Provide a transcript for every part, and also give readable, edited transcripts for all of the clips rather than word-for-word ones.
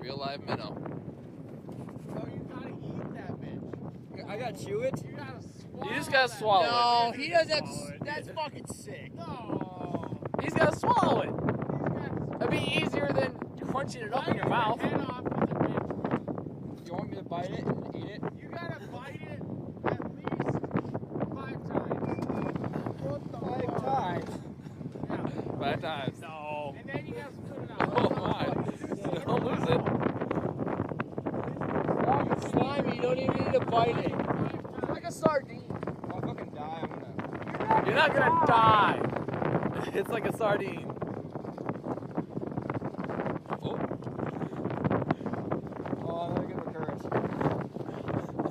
Real live minnow. No, you gotta eat that bitch. I gotta chew it? You gotta swallow. You just gotta swallow it. No, he doesn't have to. That's fucking sick. No. He's gotta swallow it. You That'd be easier than crunching it up in your mouth. Head off with a bitch. You want me to bite it and eat it? You gotta bite it at least 5 times. What the 5 fuck? times. Yeah. 5 times. No. And then you gotta spit it out. Oh my. Don't lose it. Oh, it's slimy. You don't even need to bite it. It's like a sardine. If I fucking die, I'm gonna. You're not gonna die. It's like a sardine. Oh. Oh, I'm gonna give a curse.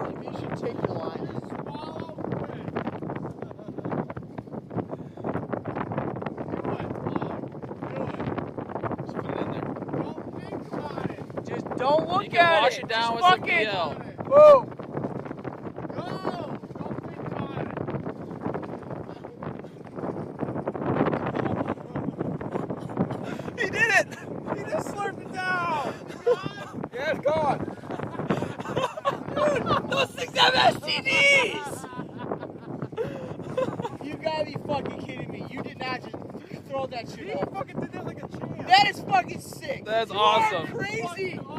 Maybe you should take your line. Swallow it. Just put it in there. Don't think about it. Just don't look You can at wash it. it down Just with some fucking PL. boom. Go. Don't think about it. He did it! He just slurped it down. Yeah, it's gone. Dude, those things have STDs. You gotta be fucking kidding me. You did not just throw that shit You up. fucking did that like a champ. That is fucking sick. That's You are awesome. crazy.